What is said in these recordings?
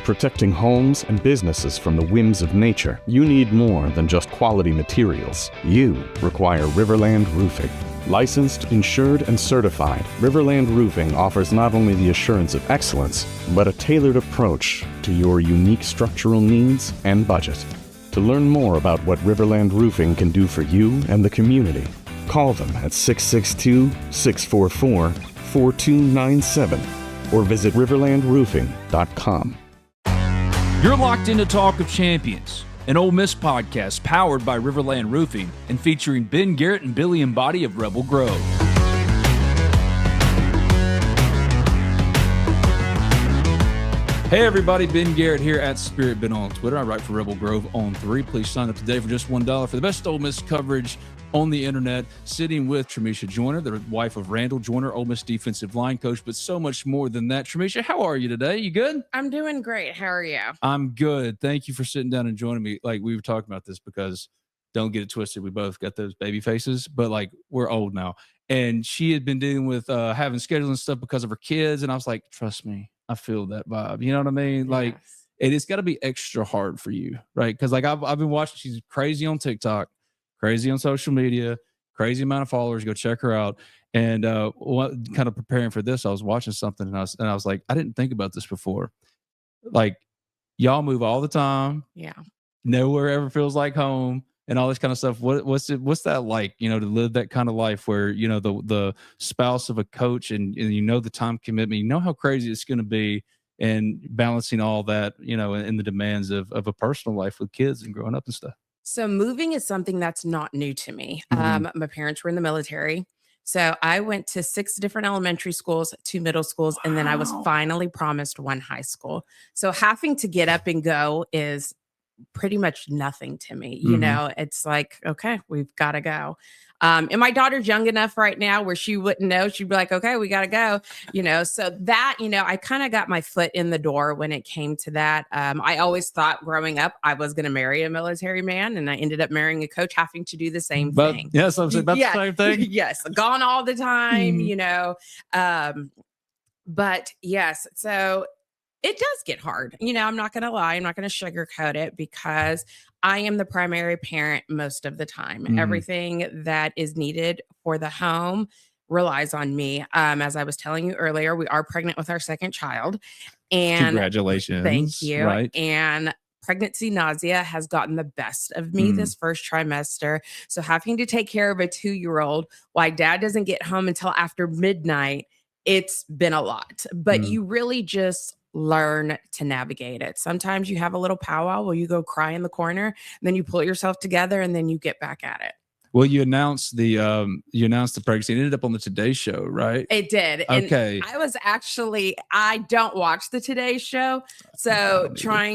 protecting homes and businesses from the whims of nature, you need more than just quality materials. You require RiverLand Roofing. Licensed, insured, and certified, RiverLand Roofing offers not only the assurance of excellence, but a tailored approach to your unique structural needs and budget. To learn more about what RiverLand Roofing can do for you and the community, call them at 662-644-4297 or visit riverlandroofing.com. You're locked into Talk of Champions, an Ole Miss podcast powered by RiverLand Roofing and featuring Ben Garrett and Billy Embody of Rebel Grove. Hey everybody, Ben Garrett here at Spirit Ben on Twitter. I write for Rebel Grove on 3. Please sign up today for just $1 for the best Ole Miss coverage on the internet. Sitting with Trimiesha Joyner, the wife of Randall Joyner, Ole Miss defensive line coach, but so much more than that. Trimiesha, how are you today? You good? I'm doing great. How are you? I'm good. Thank you for sitting down and joining me. Like, we were talking about this because, don't get it twisted, we both got those baby faces, but like, we're old now. And she had been dealing with having scheduling stuff because of her kids. And I was like, trust me, I feel that vibe. You know what I mean? Yes. Like, and it's got to be extra hard for you, right? Because like I've been watching, she's crazy on TikTok, crazy on social media, crazy amount of followers. Go check her out. And kind of preparing for this, I was watching something and I was like, I didn't think about this before. Like, y'all move all the time. Yeah. Nowhere ever feels like home. And all this kind of stuff. What's that like, you know, to live that kind of life where, you know, the spouse of a coach and you know the time commitment, you know how crazy it's going to be, and balancing all that, you know, in the demands of a personal life with kids and growing up and stuff. So moving is something that's not new to me. Mm-hmm. My parents were in the military. So I went to 6 different elementary schools, 2 middle schools, and then I was finally promised 1 high school. So having to get up and go is pretty much nothing to me. You know, it's like, okay, we've got to go. And my daughter's young enough right now where she wouldn't know. She'd be like, okay, we got to go, you know? So that, you know, I kind of got my foot in the door when it came to that. I always thought growing up, I was going to marry a military man, and I ended up marrying a coach having to do the same thing. Yes, I'm saying that's the same thing. Yes. Gone all the time, you know? But yes, so it does get hard. You know, I'm not going to lie. I'm not going to sugarcoat it because I am the primary parent most of the time. Everything that is needed for the home relies on me. As I was telling you earlier, we are pregnant with our 2nd child. And congratulations. Thank you. Right. And pregnancy nausea has gotten the best of me this first trimester. So having to take care of a 2-year-old while dad doesn't get home until after midnight, it's been a lot. But you really just learn to navigate it. Sometimes you have a little powwow where you go cry in the corner, and then you pull yourself together, and then you get back at it. Well, you announced the pregnancy. It ended up on the Today Show, right? It did. Okay. And I don't watch the Today Show. So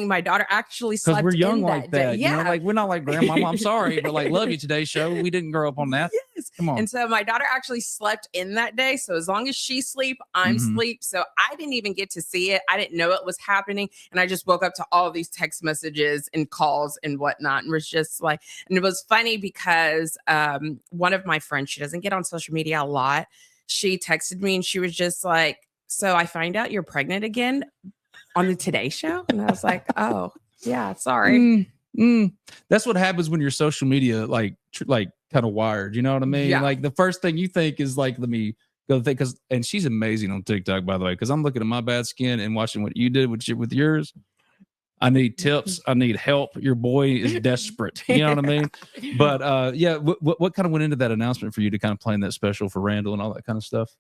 my daughter actually slept in that day. Because we're young like that. Yeah. You know, like we're not like grandma, I'm sorry, but like love you Today Show. We didn't grow up on that. Yes. Come on. And so my daughter actually slept in that day. So as long as she sleep, I'm sleep. So I didn't even get to see it. I didn't know it was happening. And I just woke up to all these text messages and calls and whatnot. And was just like, and it was funny because one of my friends, she doesn't get on social media a lot. She texted me and she was just like, so I find out you're pregnant again on the Today Show. And I was like, oh yeah, sorry. That's what happens when your social media, like kind of wired, you know what I mean? Yeah. Like the first thing you think is like, let me go think, and she's amazing on TikTok, by the way, because I'm looking at my bad skin and watching what you did with yours. I need tips. I need help. Your boy is desperate. You know what I mean? But yeah, what kind of went into that announcement for you to kind of plan that special for Randall and all that kind of stuff?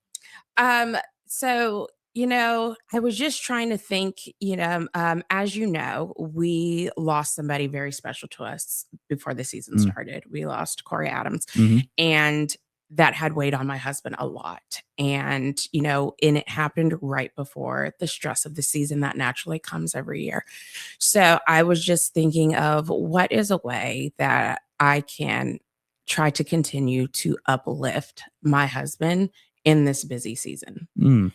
So, you know, I was just trying to think, you know, as you know, we lost somebody very special to us before the season started. We lost Corey Adams, and that had weighed on my husband a lot. And, you know, and it happened right before the stress of the season that naturally comes every year. So I was just thinking of what is a way that I can try to continue to uplift my husband in this busy season.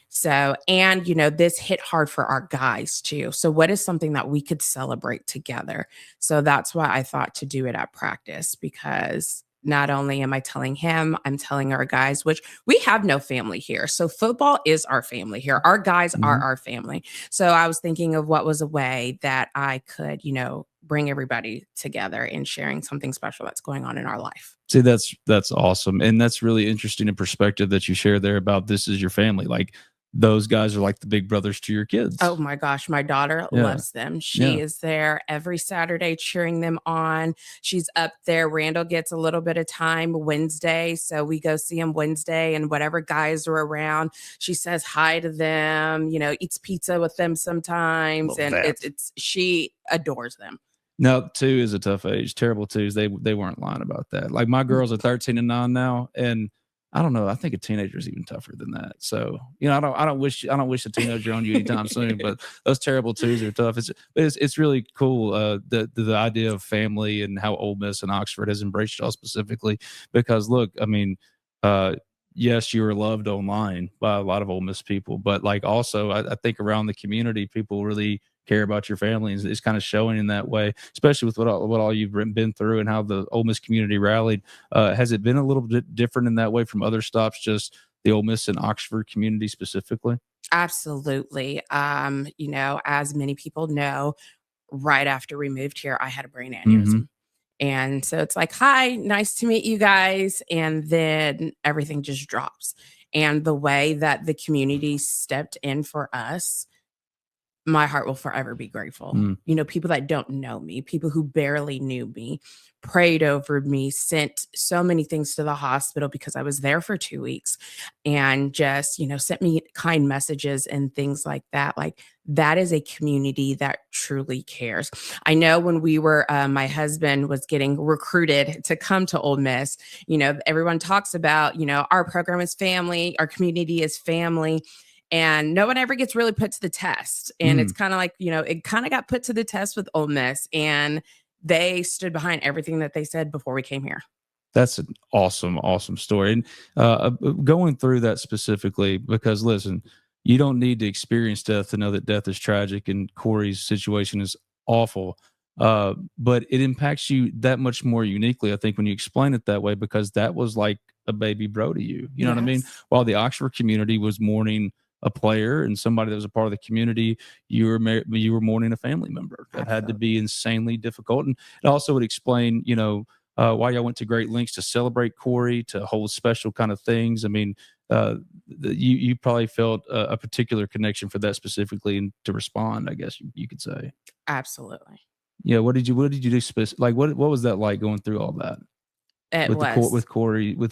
So, and, you know, this hit hard for our guys too. So what is something that we could celebrate together? So that's why I thought to do it at practice, because not only am I telling him, I'm telling our guys, which we have no family here. So football is our family here. Our guys are our family. So I was thinking of what was a way that I could, bring everybody together and sharing something special that's going on in our life. See, that's awesome. And that's really interesting in perspective that you share there about this is your family. Like those guys are like the big brothers to your kids. Oh my gosh, my daughter loves them. She is there every Saturday cheering them on. She's up there. Randall gets a little bit of time Wednesday, so we go see him Wednesday, and whatever guys are around, she says hi to them, eats pizza with them sometimes. And she adores them. No, 2 is a tough age. Terrible 2s. They weren't lying about that. Like my girls are 13 and 9 now, and I don't know. I think a teenager is even tougher than that. So I don't wish a teenager on you anytime soon. But those terrible 2s are tough. It's really cool. The idea of family and how Ole Miss and Oxford has embraced y'all specifically. Because look, I mean, yes, you were loved online by a lot of Ole Miss people, but like also I think around the community, people really care about your family, and it's kind of showing in that way, especially with what all you've been through and how the Ole Miss community rallied. Has it been a little bit different in that way from other stops, just the Ole Miss and Oxford community specifically? Absolutely. As many people know, right after we moved here, I had a brain aneurysm. And so it's like, hi, nice to meet you guys. And then everything just drops. And the way that the community stepped in for us, my heart will forever be grateful. People that don't know me, people who barely knew me, prayed over me, sent so many things to the hospital because I was there for 2 weeks, and just, sent me kind messages and things like that. Like that is a community that truly cares. I know when we were, my husband was getting recruited to come to Ole Miss, everyone talks about, our program is family, our community is family. And no one ever gets really put to the test. And it's kind of like, it kind of got put to the test with Ole Miss, and they stood behind everything that they said before we came here. That's an awesome story. And going through that specifically, because listen, you don't need to experience death to know that death is tragic, and Corey's situation is awful. But it impacts you that much more uniquely, I think, when you explain it that way, because that was like a baby bro to you. You know what I mean? While the Oxford community was mourning a player and somebody that was a part of the community, you were mourning a family member. That had to be insanely difficult. And it also would explain, why y'all went to great lengths to celebrate Corey, to hold special kind of things. I mean, you probably felt a particular connection for that specifically, and to respond, I guess you could say. Absolutely. Yeah. What did you do? Like, what was that like going through all that? With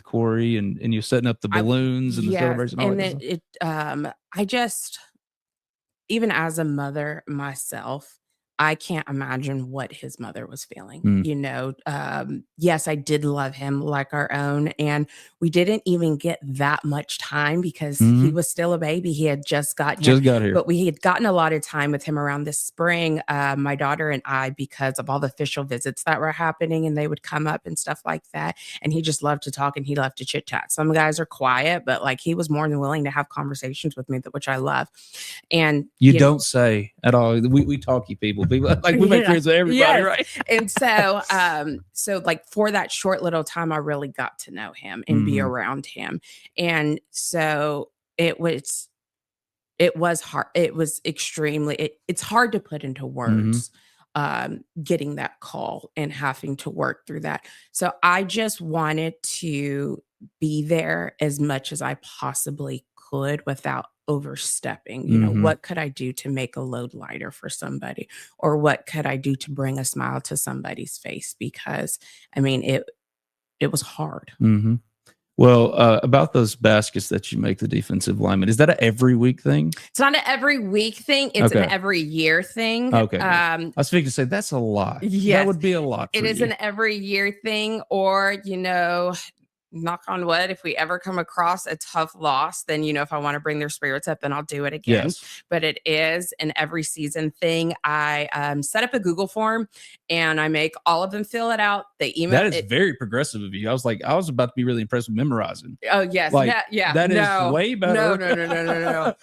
Corey and you setting up the balloons and the celebration. And then I just, even as a mother myself, I can't imagine what his mother was feeling. Yes, I did love him like our own, and we didn't even get that much time because he was still a baby. He had just got here, but we had gotten a lot of time with him around this spring. My daughter and I, because of all the official visits that were happening, and they would come up and stuff like that. And he just loved to talk, and he loved to chit chat. Some guys are quiet, but like he was more than willing to have conversations with me, which I love. And you don't say at all. We talky people like we make friends with everybody, right? And so like for that short little time, I really got to know him and be around him. And so it was hard. It was extremely, it's hard to put into words, getting that call and having to work through that. So I just wanted to be there as much as I possibly could without overstepping. What could I do to make a load lighter for somebody, or what could I do to bring a smile to somebody's face? Because I mean, it was hard. Well, about those baskets that you make, the defensive lineman, is that an every week thing? It's not an every week thing. It's an every year thing. Okay. I was thinking to say that's a lot. Yes, that would be a lot. It is an every year thing, or knock on wood, if we ever come across a tough loss, then, if I want to bring their spirits up, then I'll do it again. Yes. But it is an every season thing. I set up a Google form and I make all of them fill it out. They email That is very progressive of you. I was about to be really impressed with memorizing. Oh, yes. Like, Yeah. that is way better. No.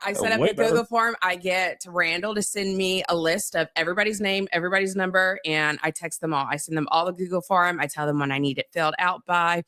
I set up Way a Google better. form. I get Randall to send me a list of everybody's name, everybody's number, and I text them all. I send them all the Google form. I tell them when I need it filled out by.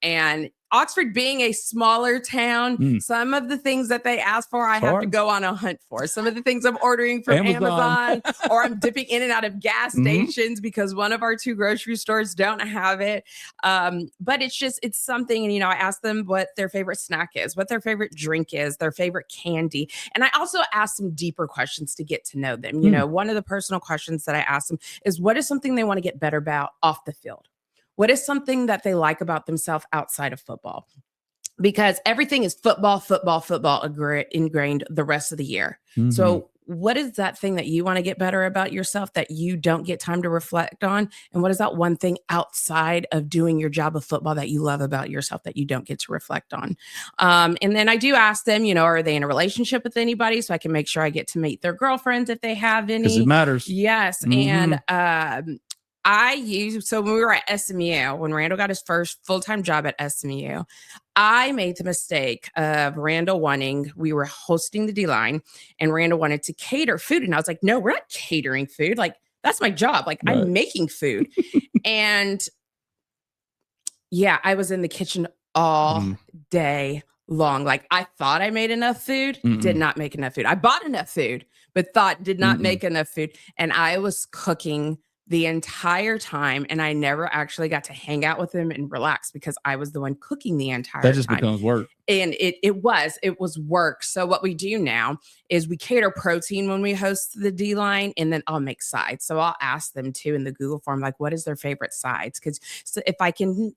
And Oxford being a smaller town, some of the things that they ask for, I have to go on a hunt for. Some of the things I'm ordering from Amazon or I'm dipping in and out of gas stations because one of our 2 grocery stores don't have it. But it's something, and, I ask them what their favorite snack is, what their favorite drink is, their favorite candy. And I also ask some deeper questions to get to know them. One of the personal questions that I ask them is, what is something they want to get better about off the field? What is something that they like about themselves outside of football? Because everything is football ingrained the rest of the year. Mm-hmm. So what is that thing that you want to get better about yourself that you don't get time to reflect on? And what is that one thing outside of doing your job of football that you love about yourself that you don't get to reflect on? And then I do ask them, are they in a relationship with anybody? So I can make sure I get to meet their girlfriends if they have any. Because it matters. Yes. And so when we were at SMU, when Randall got his first full-time job at SMU, I made the mistake of we were hosting the D-line and Randall wanted to cater food. And I was like, no, we're not catering food. Like, that's my job. Like, right. I'm making food. And I was in the kitchen all day long. Like, I thought I made enough food, did not make enough food. I bought enough food, but did not make enough food. And I was cooking the entire time, and I never actually got to hang out with him and relax because I was the one cooking the entire time. That just becomes work. And it was work. So what we do now is we cater protein when we host the D-line, and then I'll make sides. So I'll ask them too in the Google form, like, what is their favorite sides? Because if I can,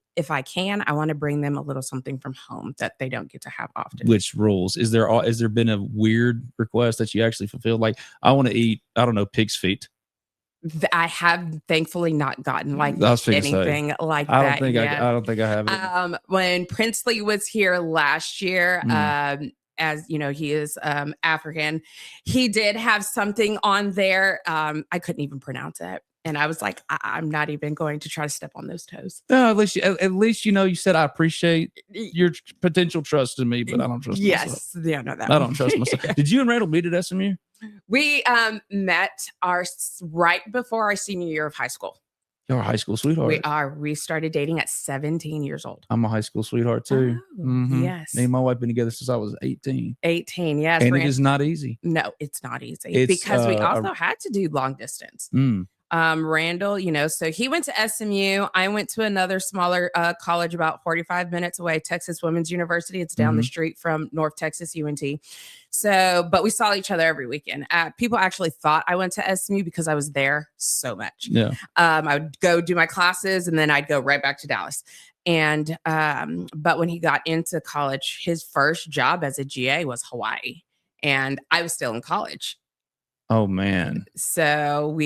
I want to bring them a little something from home that they don't get to have often. Which rules? Is there been a weird request that you actually fulfilled? Like, I want to eat, I don't know, pig's feet. I have thankfully not gotten anything like that. I don't think I have it. When Princely was here last year, as he is African, he did have something on there. I couldn't even pronounce it. And I was like, I'm not even going to try to step on those toes. No, at least you said I appreciate your potential trust in me, but I don't trust myself. Yeah, no, I don't trust myself. Did you and Randall meet at SMU? We met right before our senior year of high school. You're a high school sweetheart. We are. We started dating at 17 years old. I'm a high school sweetheart too. Yes. Me and my wife been together since I was 18. 18, yes. And it is not easy. No, it's not easy because we also had to do long distance. Randall, so he went to SMU. I went to another smaller college about 45 minutes away, Texas Women's University. It's down the street from North Texas UNT. So, but we saw each other every weekend. People actually thought I went to SMU because I was there so much. Yeah. I would go do my classes and then I'd go right back to Dallas. And, but when he got into college, his first job as a GA was Hawaii. And I was still in college. Oh man. So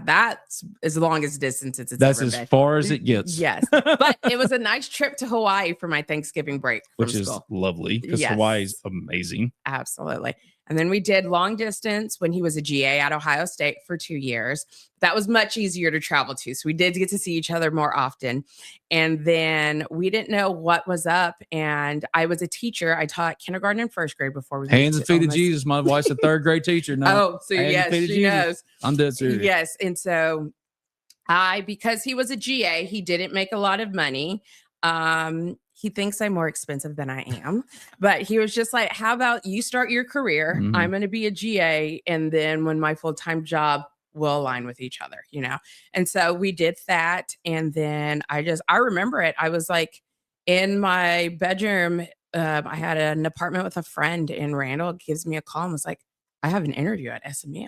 that's as long as distance as it's that's ever as been. far as it gets. Yes. But it was a nice trip to Hawaii for my Thanksgiving break. Which is lovely because Hawaii is amazing. Absolutely. And then we did long distance when he was a GA at Ohio State for 2 years. That was much easier to travel to. So we did get to see each other more often. And then we didn't know what was up. And I was a teacher. I taught kindergarten and first grade before we Hands and feet of Jesus. My wife's a third grade teacher now. Oh, so yes, she knows. I'm dead serious. Yes. And so because he was a GA, he didn't make a lot of money. He thinks I'm more expensive than I am, but he was just like, how about you start your career? I'm going to be a GA. And then when my full-time job will align with each other, And so we did that. And then I remember it. I was like in my bedroom. I had an apartment with a friend and Randall gives me a call and was like, I have an interview at SMU.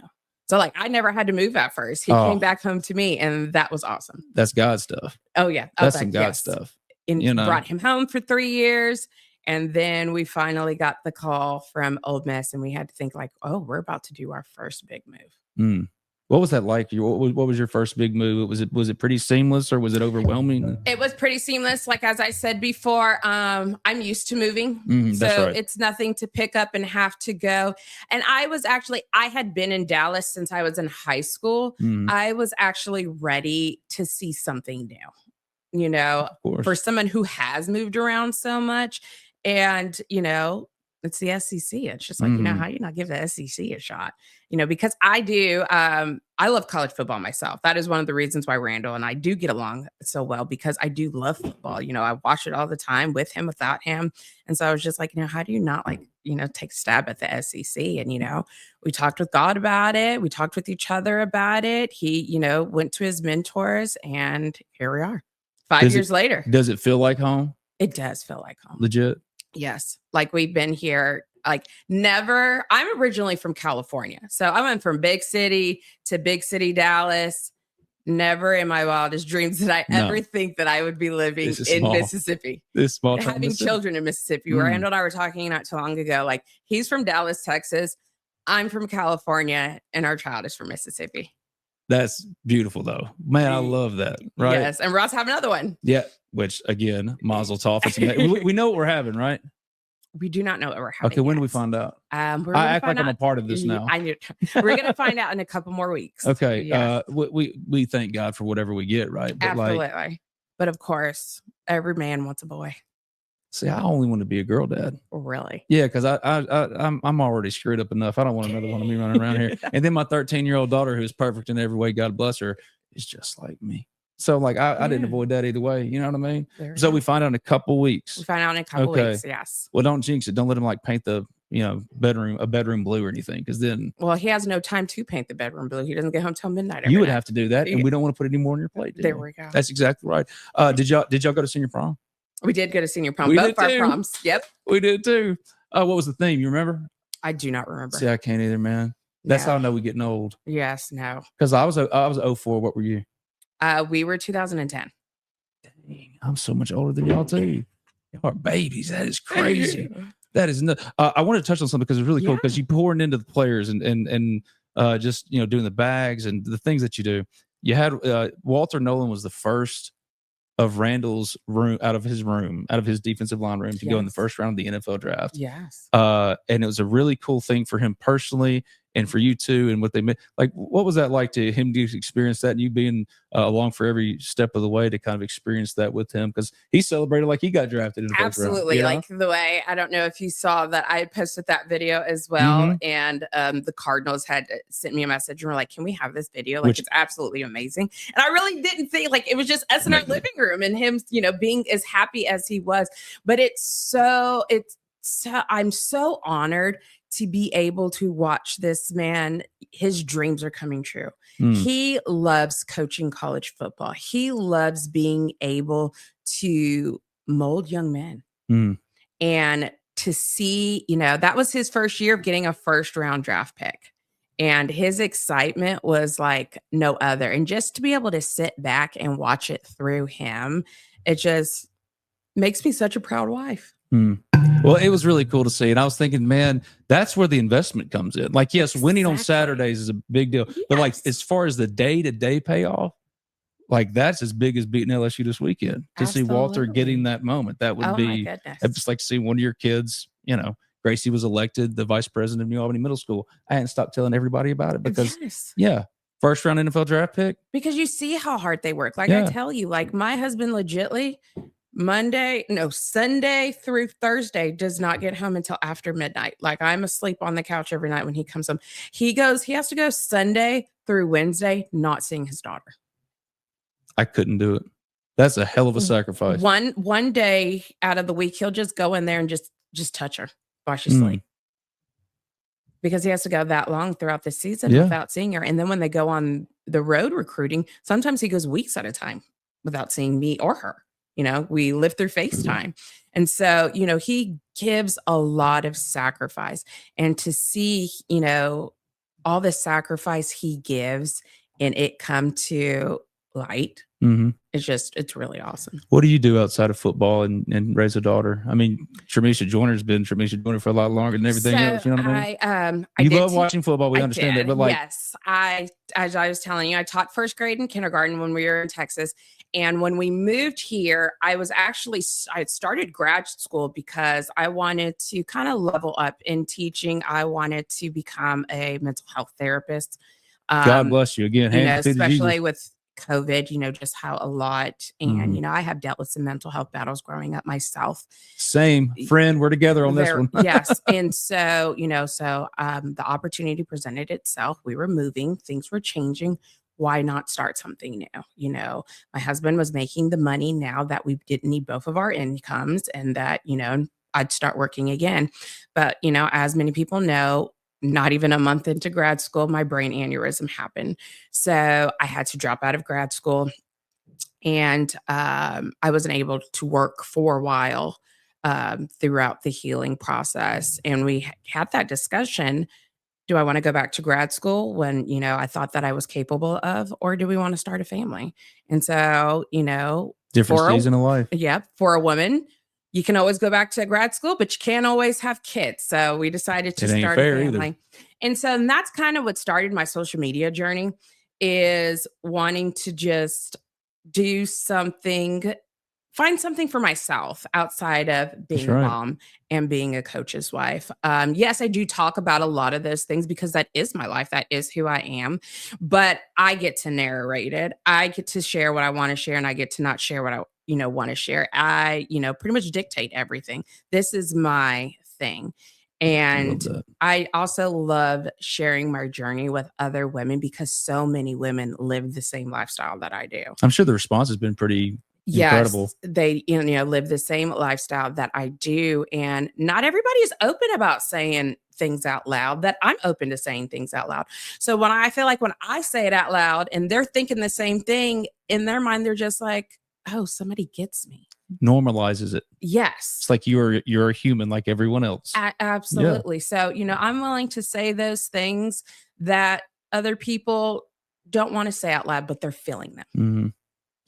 So like, I never had to move at first. He came back home to me and that was awesome. That's God stuff. Oh yeah. That's some God stuff. And brought him home for 3 years. And then we finally got the call from Ole Miss and we had to think like, oh, we're about to do our first big move. What was that like? What was your first big move? Was it pretty seamless or was it overwhelming? It was pretty seamless. Like, as I said before, I'm used to moving. That's So right. it's nothing to pick up and have to go. And I had been in Dallas since I was in high school. I was actually ready to see something new, Of course. for someone who has moved around so much. And, it's the SEC. It's just like, how you not give the SEC a shot, because I do. I love college football myself. That is one of the reasons why Randall and I do get along so well, because I do love football. I watch it all the time, with him, without him. And so I was just like, how do you not take a stab at the SEC? And, we talked with God about it. We talked with each other about it. He, went to his mentors, and here we are 5 years later. Does it feel like home? It does feel like home. Legit. Yes. Like, we've been here, like, never. I'm originally from California. So I went from big city to big city, Dallas. Never in my wildest dreams did I ever think that I would be living in Mississippi. This small having Mississippi. Children in Mississippi. Randall and I were talking not too long ago. Like, he's from Dallas, Texas. I'm from California, and our child is from Mississippi. That's beautiful, though. Man, I love that. Right? Yes. And Ross have another one. Yeah. Which, again, Mazel Tov. We know what we're having, right? We do not know what we're having. Okay, when do we find out? I act like I'm a part of this now. We're going to find out in a couple more weeks. Okay. Yes. We thank God for whatever we get, right? But absolutely. But of course, every man wants a boy. See, I only want to be a girl dad. Really? Yeah, because I'm already screwed up enough. I don't want another one of me running around here. And then my 13-year-old daughter, who's perfect in every way, God bless her, is just like me. So, like, I didn't avoid that either way. You know what I mean? So we find out in a couple weeks. We find out in a couple weeks. Yes. Well, don't jinx it. Don't let him paint the bedroom blue or anything, because then. Well, he has no time to paint the bedroom blue. He doesn't get home till midnight. You would have to do that, and we don't want to put any more on your plate. There we go. That's exactly right. Did y'all go to senior prom? We did go to senior prom. Both our proms. Yep. We did too. What was the theme? You remember? I do not remember. See, I can't either, man. That's how I know we're getting old. Yes. No. Because I was 04. What were you? We were 2010. Dang, I'm so much older than y'all too. Y'all are babies. That is crazy. That is no. I wanted to touch on something because it's really cool, because you pouring into the players and just doing the bags and the things that you do. You had Walter Nolan was the first of Randall's room out of his defensive line room to go in the first round of the NFL draft. Yes. And it was a really cool thing for him personally, and for you too, and what they meant. Like, what was that like to him to experience that, and you being along for every step of the way to kind of experience that with him? Because he celebrated like he got drafted in the first round. Absolutely. Like the way, I don't know if you saw that I had posted that video as well. And the Cardinals had sent me a message and were like, can we have this video? Like, it's absolutely amazing. And I really didn't think, like, it was just us in our living room and him, being as happy as he was. But I'm so honored to be able to watch this man. His dreams are coming true. He loves coaching college football. He loves being able to mold young men. And to see, that was his first year of getting a first round draft pick. And his excitement was like no other. And just to be able to sit back and watch it through him, it just makes me such a proud wife. Well, it was really cool to see. And I was thinking, man, that's where the investment comes in. Like, yes, winning on Saturdays is a big deal. Yes. But like, as far as the day-to-day payoff, like, that's as big as beating LSU this weekend. To see Walter getting that moment, that would be just like seeing one of your kids, Gracie was elected the vice president of New Albany Middle School. I hadn't stopped telling everybody about it because, first round NFL draft pick. Because you see how hard they work. Like, I tell you, like, my husband legitly Sunday through Thursday does not get home until after midnight. Like, I'm asleep on the couch every night when he comes home. He has to go Sunday through Wednesday, not seeing his daughter. I couldn't do it. That's a hell of a sacrifice. One day out of the week, he'll just go in there and just touch her while she's asleep. Because he has to go that long throughout the season without seeing her. And then when they go on the road recruiting, sometimes he goes weeks at a time without seeing me or her. We live through FaceTime. And so, he gives a lot of sacrifice. And to see, all the sacrifice he gives and it come to light. Mm-hmm. It's really awesome. What do you do outside of football and raise a daughter? I mean, Trimiesha Joyner's been Trimiesha Joyner for a lot longer than everything else. You know what I mean? I You did love watching football. We understand that, but like, yes, as I was telling you, I taught first grade and kindergarten when we were in Texas. And when we moved here, I had started grad school because I wanted to kind of level up in teaching. I wanted to become a mental health therapist. God bless you again. Especially with COVID, just how a lot. And, I have dealt with some mental health battles growing up myself. Same friend. We're together on this one. Yes. And so, the opportunity presented itself. We were moving, things were changing. Why not start something new? My husband was making the money now that we didn't need both of our incomes and that, I'd start working again. But, as many people know, not even a month into grad school, my brain aneurysm happened. So I had to drop out of grad school and I wasn't able to work for a while throughout the healing process. And we had that discussion. Do I want to go back to grad school when, I thought that I was capable of, or do we want to start a family? And so, different season of life. Yeah. For a woman, you can always go back to grad school, but you can't always have kids. So we decided to start a family. Either. And so that's kind of what started my social media journey, is wanting to just do something, find something for myself outside of being a mom and being a coach's wife. Yes, I do talk about a lot of those things because that is my life. That is who I am. But I get to narrate it. I get to share what I want to share, and I get to not share what I want to share. I, pretty much dictate everything. This is my thing. And I also love sharing my journey with other women because so many women live the same lifestyle that I do. I'm sure the response has been pretty incredible. They live the same lifestyle that I do. And not everybody is open about saying things out loud that I'm open to saying things out loud. So when I feel like when I say it out loud and they're thinking the same thing in their mind, they're just like, oh, somebody gets me. Normalizes it. Yes. It's like you're a human like everyone else. Absolutely. Yeah. So, I'm willing to say those things that other people don't want to say out loud, but they're feeling them. Mm-hmm.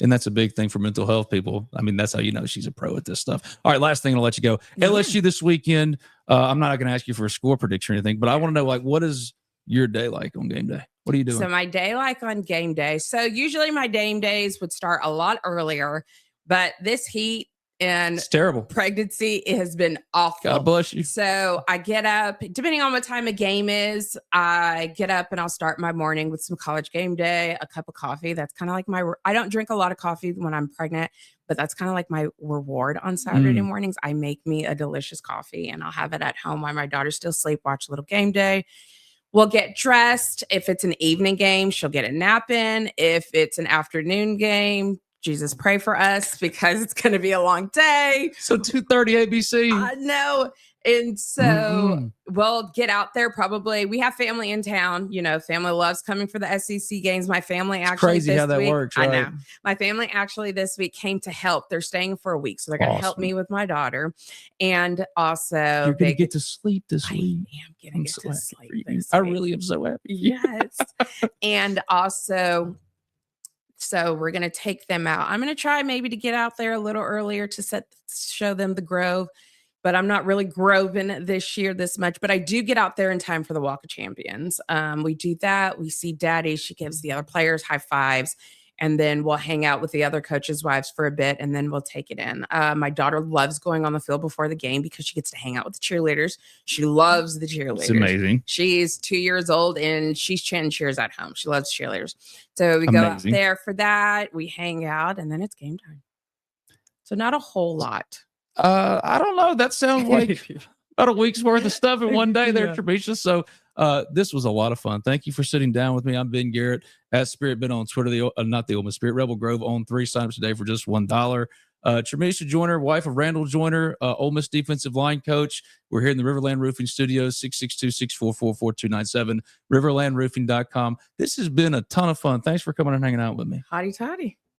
And that's a big thing for mental health people. I mean, that's how you know she's a pro at this stuff. All right, last thing, I'll let you go. Yeah. LSU this weekend. I'm not going to ask you for a score prediction or anything, but I want to know, what is your day like on game day? What are you doing? So my day like on game day. So usually my game days would start a lot earlier, but this heat and it's terrible. Pregnancy, it has been awful. God bless you. So I get up, depending on what time a game is, I get up and I'll start my morning with some college game day, a cup of coffee. That's kind of like I don't drink a lot of coffee when I'm pregnant, but that's kind of like my reward on Saturday mornings. I make me a delicious coffee and I'll have it at home while my daughter's still asleep, watch a little game day. We'll get dressed. If it's an evening game, she'll get a nap in. If it's an afternoon game, Jesus, pray for us because it's going to be a long day. So 2:30 ABC. No. And so we'll get out there probably. We have family in town. Family loves coming for the SEC games. My family actually it's crazy how that works, right? I know. My family actually this week came to help. They're staying for a week. So they're going to help me with my daughter. And also you're going to get to sleep this week. I am going to get to sleep this I week. really am so happy. Yes. And also, so we're going to take them out. I'm going to try maybe to get out there a little earlier to show them the Grove, but I'm not really groving this year this much, but I do get out there in time for the Walk of Champions. We do that. We see Daddy. She gives the other players high fives, and then we'll hang out with the other coaches' wives for a bit, and then we'll take it in. My daughter loves going on the field before the game because she gets to hang out with the cheerleaders. She loves the cheerleaders. It's amazing. She's 2 years old, and she's chanting cheers at home. She loves cheerleaders. So we go out there for that. We hang out, and then it's game time. So not a whole lot. I don't know. That sounds like about a week's worth of stuff in one day there, Trimiesha. So this was a lot of fun. Thank you for sitting down with me. I'm Ben Garrett at Spirit Ben on Twitter, not the Ole Miss Spirit Rebel Grove on 3 signups today for just $1. Trimiesha Joyner, wife of Randall Joyner, Ole Miss defensive line coach. We're here in the RiverLand Roofing Studios, 662-644-4297, riverlandroofing.com. This has been a ton of fun. Thanks for coming and hanging out with me. Hotty toddy.